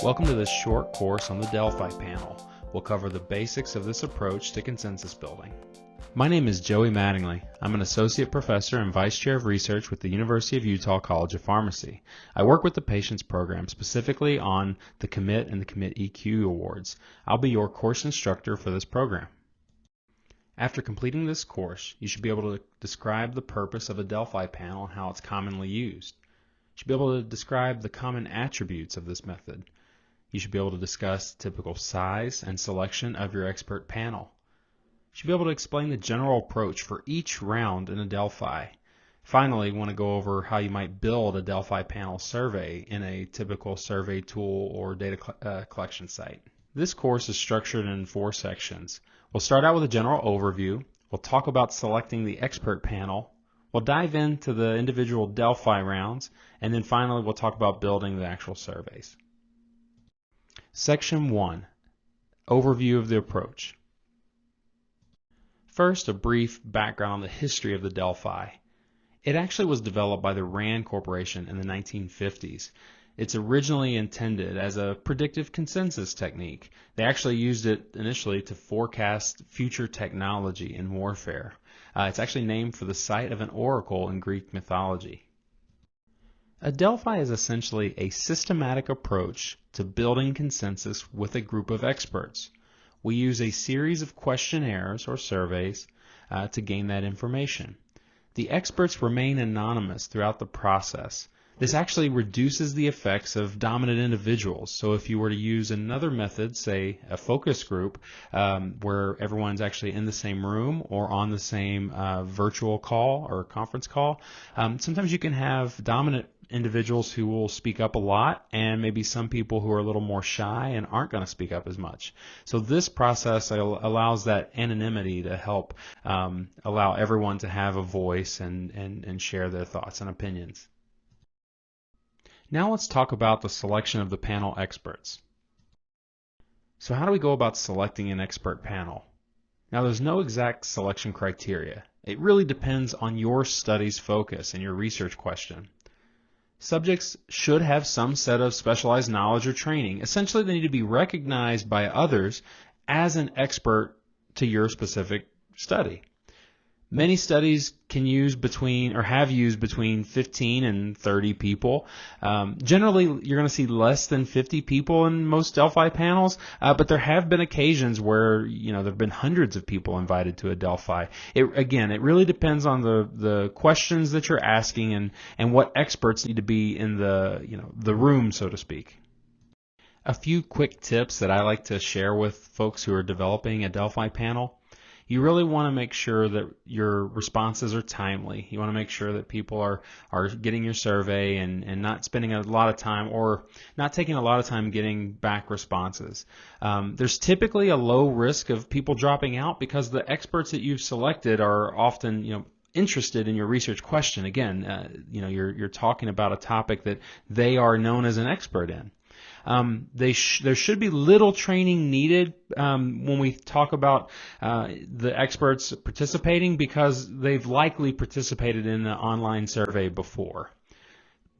Welcome to this short course on the Delphi panel. We'll cover the basics of this approach to consensus building. My name is Joey Mattingly. I'm an associate professor and vice chair of research with the University of Utah College of Pharmacy. I work with the patients program specifically on the Commit and the Commit EQ awards. I'll be your course instructor for this program. After completing this course, you should be able to describe the purpose of a Delphi panel and how it's commonly used. You should be able to describe the common attributes of this method. You should be able to discuss typical size and selection of your expert panel. You should be able to explain the general approach for each round in a Delphi. Finally, you want to go over how you might build a Delphi panel survey in a typical survey tool or data collection site. This course is structured in 4 sections. We'll start out with a general overview. We'll talk about selecting the expert panel. We'll dive into the individual Delphi rounds, and then finally we'll talk about building the actual surveys. Section 1. Overview of the approach. First, a brief background on the history of the Delphi. It actually was developed by the RAND Corporation in the 1950s. It's originally intended as a predictive consensus technique. They actually used it initially to forecast future technology in warfare. It's actually named for the site of an oracle in Greek mythology. A Delphi is essentially a systematic approach to building consensus with a group of experts. We use a series of questionnaires or surveys to gain that information. The experts remain anonymous throughout the process. This actually reduces the effects of dominant individuals. So if you were to use another method, say a focus group, where everyone's actually in the same room or on the same virtual call or conference call, sometimes you can have dominant individuals who will speak up a lot and maybe some people who are a little more shy and aren't going to speak up as much. So this process allows that anonymity to help allow everyone to have a voice and share their thoughts and opinions. Now let's talk about the selection of the panel experts. So how do we go about selecting an expert panel? Now there's no exact selection criteria. It really depends on your study's focus and your research question. Subjects should have some set of specialized knowledge or training. Essentially, they need to be recognized by others as an expert to your specific study. Many studies can use have used between 15 and 30 people. Generally, you're going to see less than 50 people in most Delphi panels, but there have been occasions where there have been hundreds of people invited to a Delphi. It really depends on the questions that you're asking and what experts need to be in the room, so to speak. A few quick tips that I like to share with folks who are developing a Delphi panel. You really want to make sure that your responses are timely. You want to make sure that people are getting your survey and not spending a lot of time or not taking a lot of time getting back responses. There's typically a low risk of people dropping out because the experts that you've selected are often interested in your research question. Again, you're talking about a topic that they are known as an expert in. There should be little training needed when we talk about the experts participating because they've likely participated in an online survey before.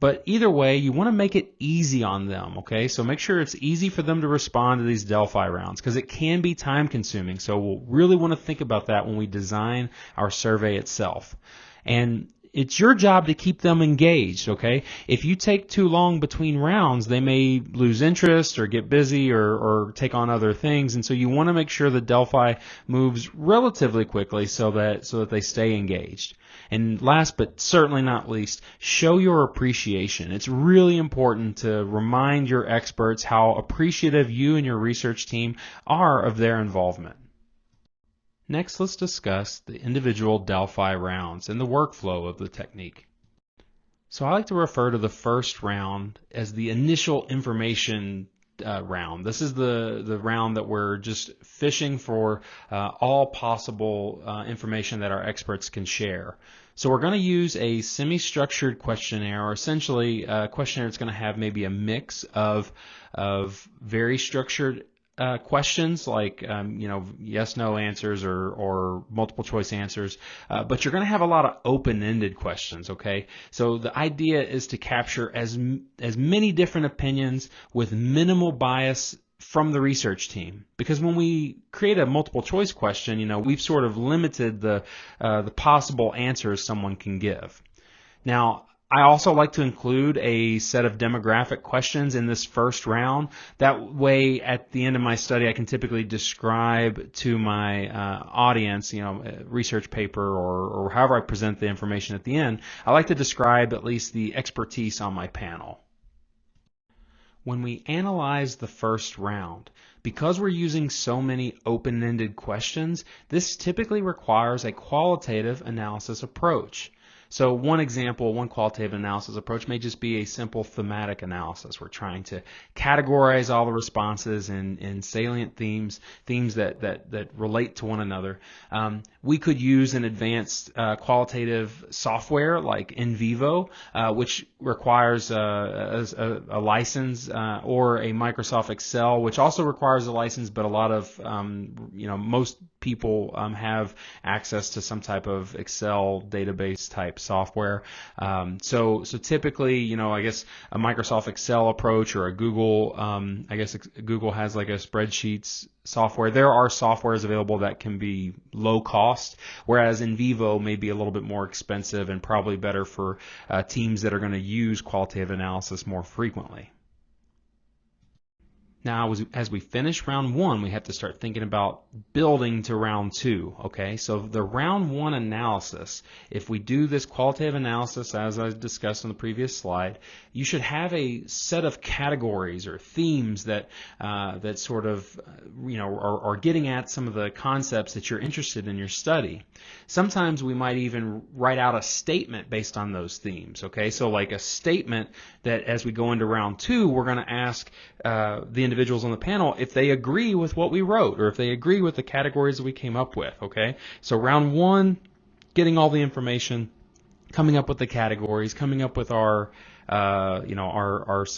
But either way, you want to make it easy on them, okay? So make sure it's easy for them to respond to these Delphi rounds because it can be time consuming. So we'll really want to think about that when we design our survey itself. And it's your job to keep them engaged, okay? If you take too long between rounds, they may lose interest or get busy or take on other things, and so you want to make sure that Delphi moves relatively quickly so that they stay engaged. And last but certainly not least, show your appreciation. It's really important to remind your experts how appreciative you and your research team are of their involvement. Next, let's discuss the individual Delphi rounds and the workflow of the technique. So I like to refer to the first round as the initial information round. This is the round that we're just fishing for all possible information that our experts can share. So we're going to use a semi-structured questionnaire, or essentially a questionnaire that's going to have maybe a mix of very structured questions like yes no answers or multiple choice answers, but you're going to have a lot of open-ended questions. Okay, so the idea is to capture as many different opinions with minimal bias from the research team, because when we create a multiple choice question, we've sort of limited the possible answers someone can give. Now, I also like to include a set of demographic questions in this first round. That way, at the end of my study, I can typically describe to my audience, research paper or however I present the information at the end, I like to describe at least the expertise on my panel. When we analyze the first round, because we're using so many open-ended questions, this typically requires a qualitative analysis approach. So one example, one qualitative analysis approach may just be a simple thematic analysis. We're trying to categorize all the responses in salient themes that relate to one another. We could use an advanced qualitative software like NVivo, which requires a license, or a Microsoft Excel, which also requires a license, but a lot of most people have access to some type of Excel database type software. So typically, I guess a Microsoft Excel approach or a Google, I guess Google has like a spreadsheets software. There are softwares available that can be low cost, whereas NVivo may be a little bit more expensive and probably better for teams that are going to use qualitative analysis more frequently. Now, as we finish round one, we have to start thinking about building to round two, okay? So the round one analysis, if we do this qualitative analysis, as I discussed on the previous slide, you should have a set of categories or themes that sort of, are getting at some of the concepts that you're interested in your study. Sometimes we might even write out a statement based on those themes, okay? So like a statement that as we go into round two, we're going to ask the individuals on the panel if they agree with what we wrote or if they agree with the categories that we came up with, okay? So round one, getting all the information, coming up with the categories, coming up with our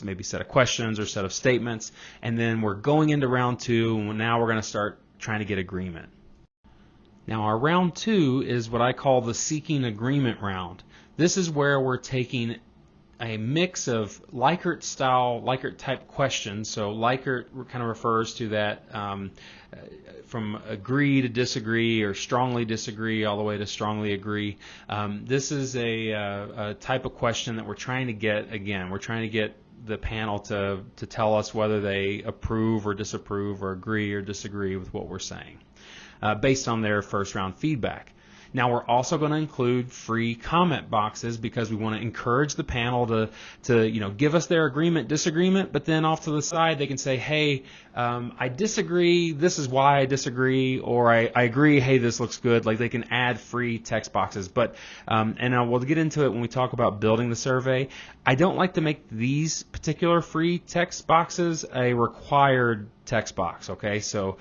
maybe set of questions or set of statements, and then we're going into round two, and now we're going to start trying to get agreement. Now our round two is what I call the seeking agreement round. This is where we're taking a mix of Likert type questions. So Likert kind of refers to that from agree to disagree or strongly disagree all the way to strongly agree. This is a type of question that we're trying to get, again, we're trying to get the panel to tell us whether they approve or disapprove or agree or disagree with what we're saying based on their first round feedback. Now we're also going to include free comment boxes because we want to encourage the panel to give us their agreement, disagreement, but then off to the side they can say, hey, I disagree, this is why I disagree, or I agree, hey, this looks good. Like they can add free text boxes. But and we'll get into it when we talk about building the survey. I don't like to make these particular free text boxes a required text box, okay? So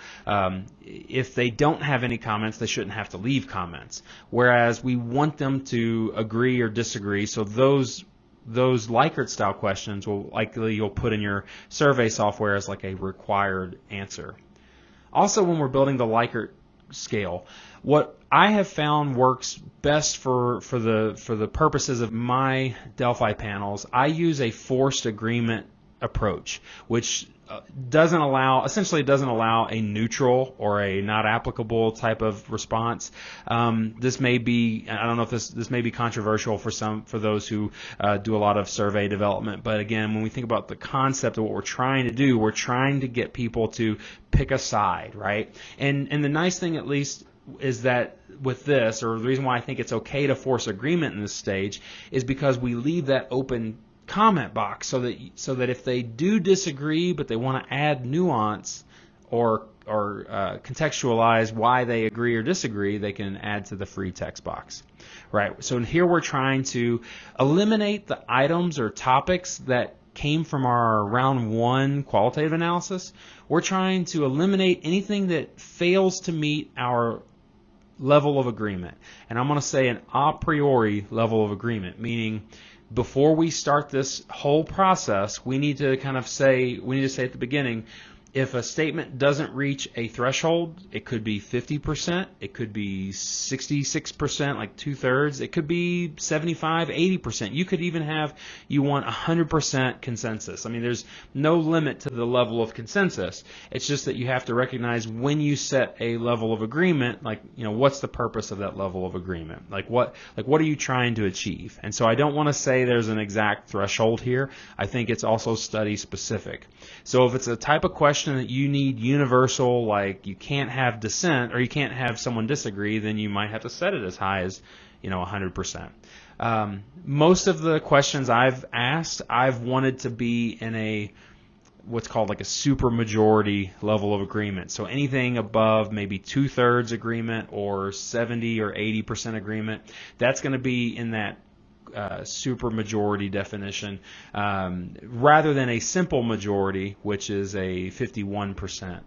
if they don't have any comments, they shouldn't have to leave comments. Whereas we want them to agree or disagree, so those Likert style questions you'll put in your survey software as like a required answer. Also, when we're building the Likert scale, what I have found works best for the purposes of my Delphi panels, I use a forced agreement approach, which essentially doesn't allow a neutral or a not applicable type of response. This may be, I don't know if this may be controversial for those who do a lot of survey development, but again, when we think about the concept of what we're trying to do, we're trying to get people to pick a side, right? And the nice thing, at least, is that with this, or the reason why I think it's okay to force agreement in this stage, is because we leave that open comment box so that if they do disagree but they want to add nuance or contextualize why they agree or disagree, they can add to the free text box. Right. So here we're trying to eliminate the items or topics that came from our round one qualitative analysis. We're trying to eliminate anything that fails to meet our level of agreement. And I'm going to say an a priori level of agreement, meaning before we start this whole process, we need to say at the beginning, If a statement doesn't reach a threshold, it could be 50%, it could be 66%, like 2/3, it could be 75, 80%. You could even have, you want 100% consensus. I mean, there's no limit to the level of consensus. It's just that you have to recognize when you set a level of agreement, like, what's the purpose of that level of agreement? Like what are you trying to achieve? And so I don't want to say there's an exact threshold here. I think it's also study specific. So if it's a type of question that you need universal, like you can't have dissent or you can't have someone disagree, then you might have to set it as high as 100%. Most of the questions I've asked, I've wanted to be in a what's called like a super majority level of agreement. So anything above maybe 2/3 agreement or 70 or 80% agreement, that's going to be in that super majority definition, rather than a simple majority, which is a 51%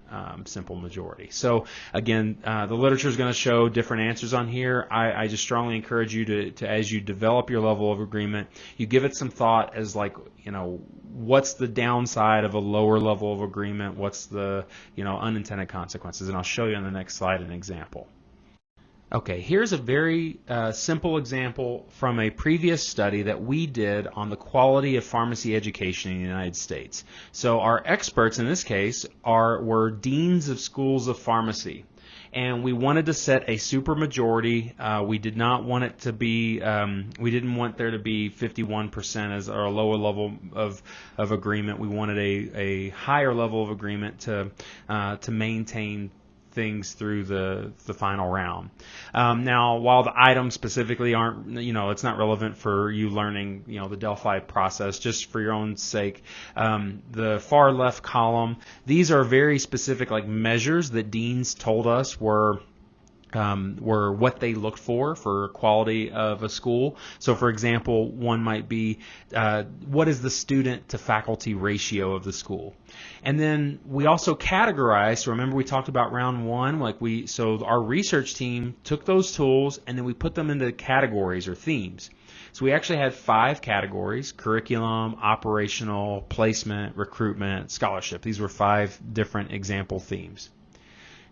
simple majority. So again, the literature is going to show different answers on here. I just strongly encourage you to as you develop your level of agreement, you give it some thought as like, what's the downside of a lower level of agreement? What's the, unintended consequences? And I'll show you on the next slide an example. Okay, here's a very simple example from a previous study that we did on the quality of pharmacy education in the United States. So our experts in this case were deans of schools of pharmacy. And we wanted to set a super majority. We did not want it to be, we didn't want there to be 51% as our lower level of agreement. We wanted a higher level of agreement to maintain things through the final round. Now, while the items specifically aren't, it's not relevant for you learning, the Delphi process, just for your own sake, the far left column, these are very specific like measures that deans told us were what they looked for quality of a school. So for example, one might be what is the student to faculty ratio of the school? And then we also categorized, so remember we talked about round one, so our research team took those tools and then we put them into categories or themes. So we actually had 5 categories: curriculum, operational, placement, recruitment, scholarship. These were 5 different example themes.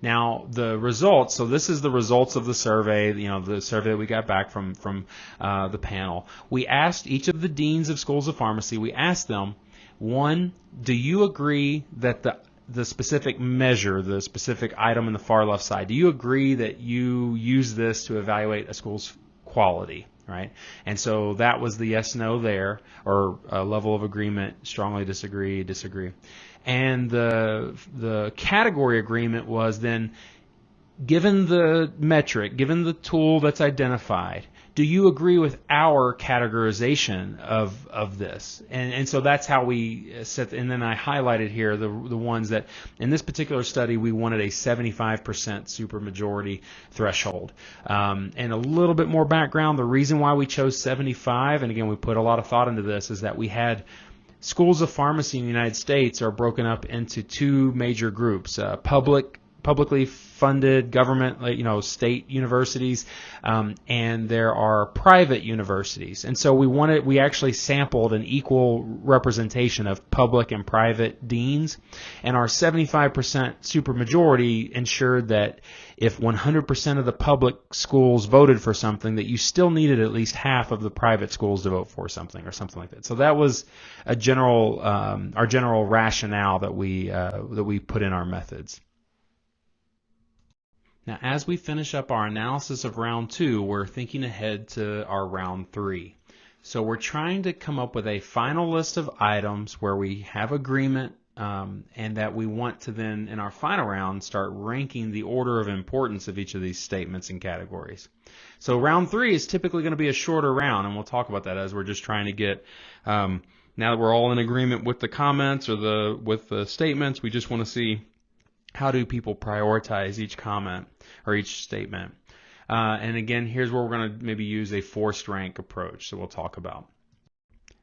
Now the results, so this is the results of the survey, the survey that we got back from the panel. We asked each of the deans of schools of pharmacy, we asked them, 1, do you agree that the specific measure, the specific item in the far left side, do you agree that you use this to evaluate a school's quality? Right? And so that was the yes, no there, or level of agreement, strongly disagree, disagree. And the category agreement was then, given the metric, given the tool that's identified, do you agree with our categorization of this? And so that's how we set, and then I highlighted here the ones that, in this particular study, we wanted a 75% supermajority threshold. And a little bit more background, the reason why we chose 75, and again, we put a lot of thought into this, is that we had schools of pharmacy in the United States are broken up into 2 major groups: publicly funded government, state universities, and there are private universities. And so we actually sampled an equal representation of public and private deans, and our 75% supermajority ensured that if 100% of the public schools voted for something, that you still needed at least half of the private schools to vote for something, or something like that. So that was a general, our general rationale that we put in our methods. Now, as we finish up our analysis of round 2, we're thinking ahead to our round 3. So we're trying to come up with a final list of items where we have agreement, and that we want to then, in our final round, start ranking the order of importance of each of these statements and categories. So round 3 is typically going to be a shorter round, and we'll talk about that as we're just trying to get, now that we're all in agreement with the comments or with the statements, we just want to see how do people prioritize each comment or each statement. And again, here's where we're going to maybe use a forced rank approach, so we'll talk about.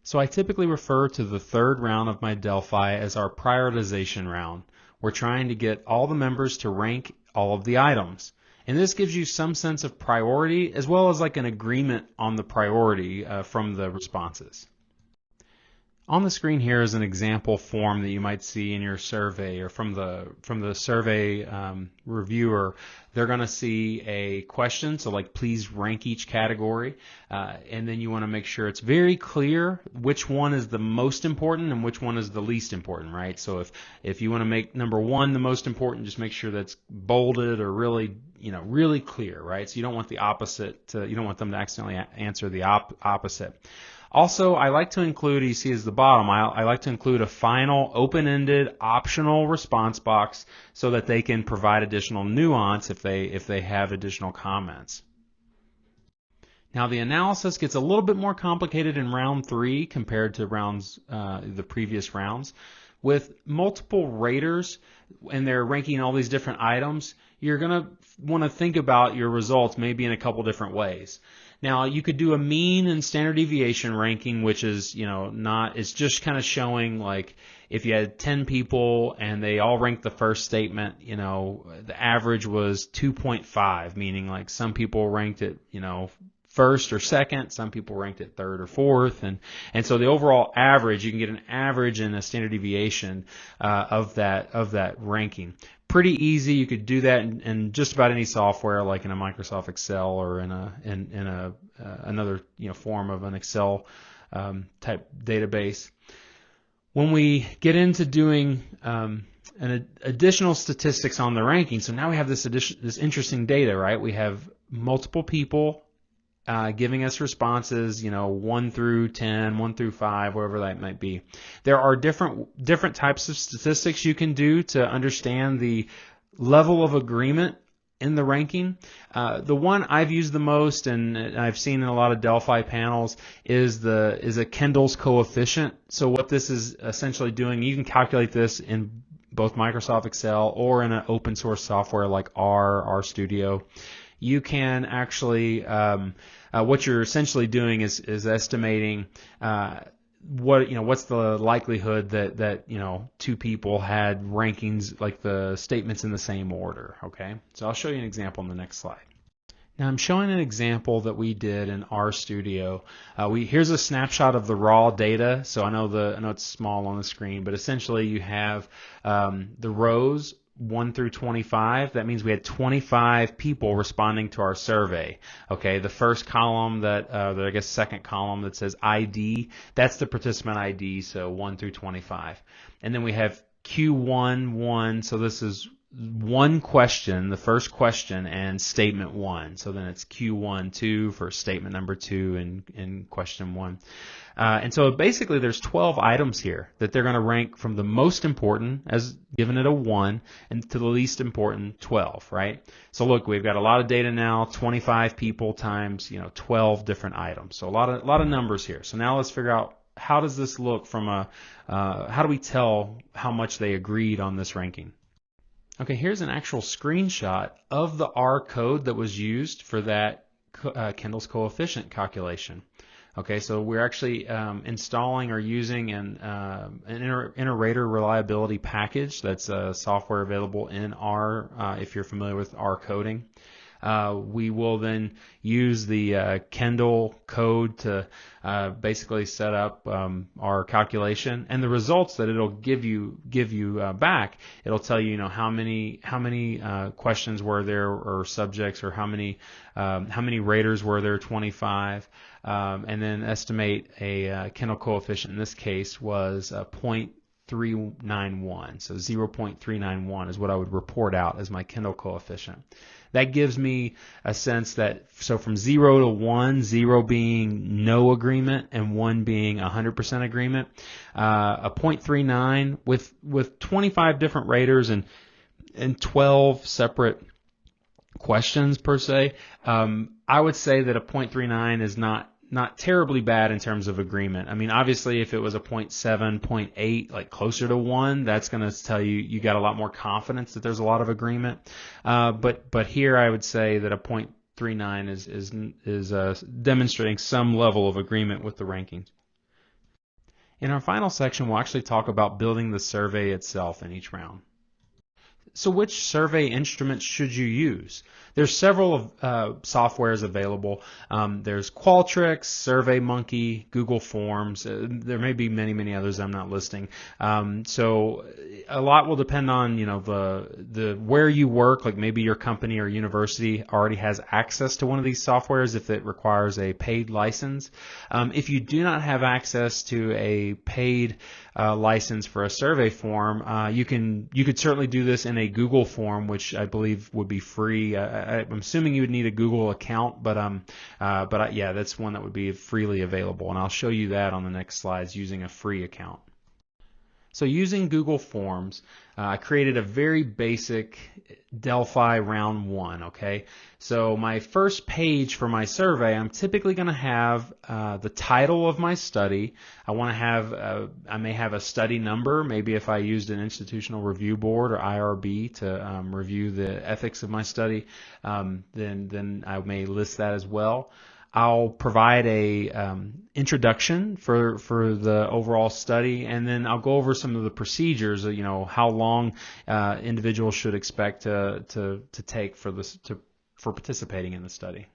So I typically refer to the 3rd round of my Delphi as our prioritization round. We're trying to get all the members to rank all of the items. And this gives you some sense of priority as well as like an agreement on the priority from the responses. On the screen here is an example form that you might see in your survey or from the survey reviewer. They're going to see a question, so like please rank each category, and then you want to make sure it's very clear which one is the most important and which one is the least important, right? So if you want to make number one the most important, just make sure that's bolded or really really clear, right? So you don't want the opposite you don't want them to accidentally answer the opposite. Also, I like to include, you see as the bottom, I like to include a final open-ended optional response box so that they can provide additional nuance if they have additional comments. Now the analysis gets a little bit more complicated in round 3 compared to the previous rounds. With multiple raters and they're ranking all these different items, you're going to want to think about your results maybe in a couple different ways. Now you could do a mean and standard deviation ranking, which is it's just kind of showing like if you had 10 people and they all ranked the first statement, the average was 2.5, meaning like some people ranked it first or second, some people ranked it third or fourth, and so the overall average, you can get an average and a standard deviation of that ranking. Pretty easy. You could do that in just about any software, like in a Microsoft Excel or in another form of an Excel type database. When we get into doing additional statistics on the ranking, so now we have this interesting data, right? We have multiple people giving us responses, 1 through 10, 1 through 5, whatever that might be. There are different types of statistics you can do to understand the level of agreement in the ranking. The one I've used the most, and I've seen in a lot of Delphi panels, is a Kendall's coefficient. So what this is essentially doing, you can calculate this in both Microsoft Excel or in an open source software like RStudio. You can actually what you're essentially doing is estimating what's the likelihood that two people had rankings like the statements in the same order. Okay, so I'll show you an example in the next slide. Now I'm showing an example that we did in RStudio. Here's a snapshot of the raw data. So I know it's small on the screen, but essentially you have the rows 1 through 25. That means we had 25 people responding to our survey. Okay, the first column second column that says ID, that's the participant ID, so 1 through 25. And then we have Q1, so this is one question, the first question, and statement 1. So then it's Q12 for statement number 2 and question 1. And so basically there's 12 items here that they're going to rank from the most important, as given it a 1, and to the least important 12, right? So look, we've got a lot of data now, 25 people times 12 different items. So a lot of numbers here. So now let's figure out how does this look from how do we tell how much they agreed on this ranking? Okay, here's an actual screenshot of the R code that was used for that Kendall's coefficient calculation. Okay, so we're actually installing or using an inter-rater reliability package. That's a software available in R if you're familiar with R coding. We will then use the Kendall code to basically set up our calculation, and the results that it'll give you back. It'll tell you, how many questions were there, or subjects, or how many raters were there, 25, and then estimate a Kendall coefficient. In this case was 0.391. So 0.391 is what I would report out as my Kendall coefficient. That gives me a sense that, so from 0 to 1, 0 being no agreement and 1 being 100% agreement, a 0.39 with 25 different raters and 12 separate questions per se, I would say that a 0.39 is not terribly bad in terms of agreement. I mean, obviously, if it was a 0.7, 0.8, like closer to 1, that's going to tell you got a lot more confidence that there's a lot of agreement. But here I would say that a 0.39 is demonstrating some level of agreement with the rankings. In our final section, we'll actually talk about building the survey itself in each round. So which survey instruments should you use? There's several softwares available. There's Qualtrics, SurveyMonkey, Google Forms. There may be many others I'm not listing. So a lot will depend on the where you work. Like maybe your company or university already has access to one of these softwares if it requires a paid license. If you do not have access to a paid license for a survey form, you could certainly do this in a Google form, which I believe would be free. I'm assuming you would need a Google account, but yeah, that's one that would be freely available, and I'll show you that on the next slides using a free account. So using Google Forms, I created a very basic Delphi round 1, okay? So my first page for my survey, I'm typically going to have the title of my study. I want to have, I may have a study number, maybe if I used an institutional review board or IRB to review the ethics of my study, then I may list that as well. I'll provide a introduction for the overall study, and then I'll go over some of the procedures. How long individuals should expect to take for participating in the study.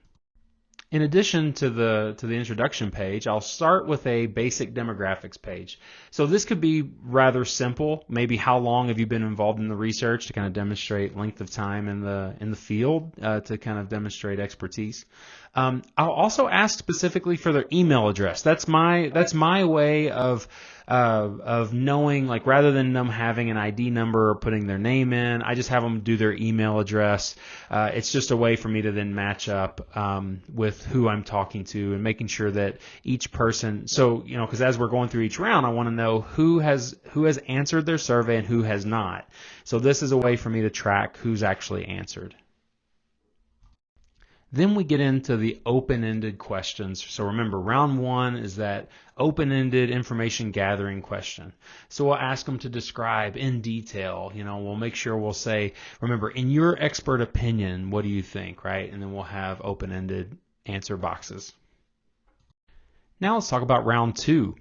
In addition to the introduction page, I'll start with a basic demographics page. So this could be rather simple. Maybe how long have you been involved in the research to kind of demonstrate length of time in the field to kind of demonstrate expertise. I'll also ask specifically for their email address. That's my way of knowing, like, rather than them having an ID number or putting their name in, I just have them do their email address. It's just a way for me to then match up with who I'm talking to and making sure that each person, so, because as we're going through each round, I want to know who has answered their survey and who has not. So this is a way for me to track who's actually answered. Then we get into the open-ended questions. So remember, round 1 is that open-ended information gathering question. So we'll ask them to describe in detail. We'll make sure we'll say, remember, in your expert opinion, what do you think, right? And then we'll have open-ended answer boxes. Now let's talk about round 2.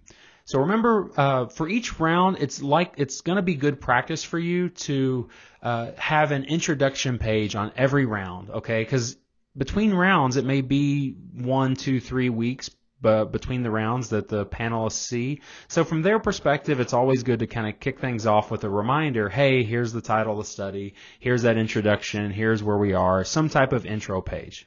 So remember, for each round, it's going to be good practice for you to have an introduction page on every round, okay? Because between rounds, it may be 1, 2, 3 weeks between the rounds that the panelists see. So from their perspective, it's always good to kind of kick things off with a reminder, hey, here's the title of the study, here's that introduction, here's where we are, some type of intro page.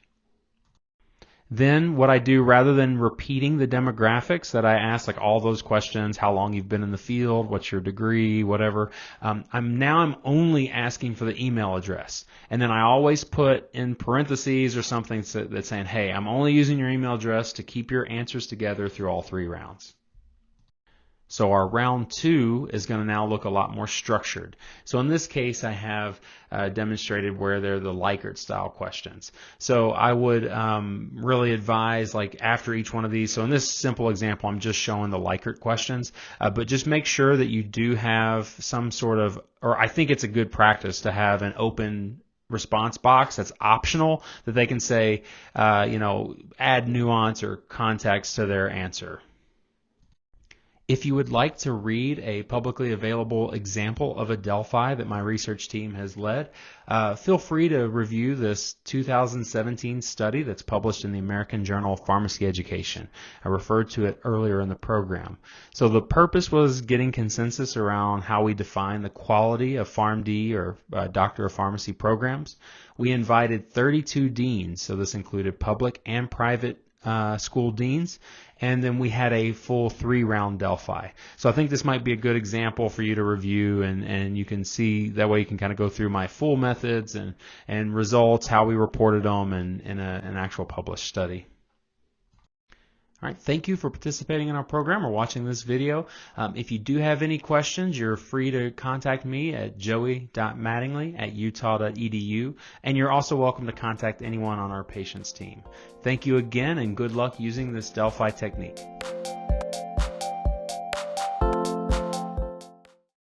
Then what I do, rather than repeating the demographics that I asked, like all those questions, how long you've been in the field, what's your degree, whatever, I'm only asking for the email address. And then I always put in parentheses or something that's saying, hey, I'm only using your email address to keep your answers together through all 3 rounds. So our round 2 is going to now look a lot more structured. So in this case, I have demonstrated where they're the Likert style questions. So I would really advise, like, after each one of these, so in this simple example, I'm just showing the Likert questions, but just make sure that you do have some sort of, or I think it's a good practice to have an open response box that's optional, that they can say, add nuance or context to their answer. If you would like to read a publicly available example of a Delphi that my research team has led, feel free to review this 2017 study that's published in the American Journal of Pharmacy Education. I referred to it earlier in the program. So the purpose was getting consensus around how we define the quality of PharmD or Doctor of Pharmacy programs. We invited 32 deans, so this included public and private school deans, and then we had a full 3-round Delphi. So I think this might be a good example for you to review, and you can see, that way you can kind of go through my full methods and results, how we reported them in an actual published study. All right, thank you for participating in our program or watching this video. If you do have any questions, you're free to contact me at joey.mattingly@utah.edu, and you're also welcome to contact anyone on our patients team. Thank you again, and good luck using this Delphi technique.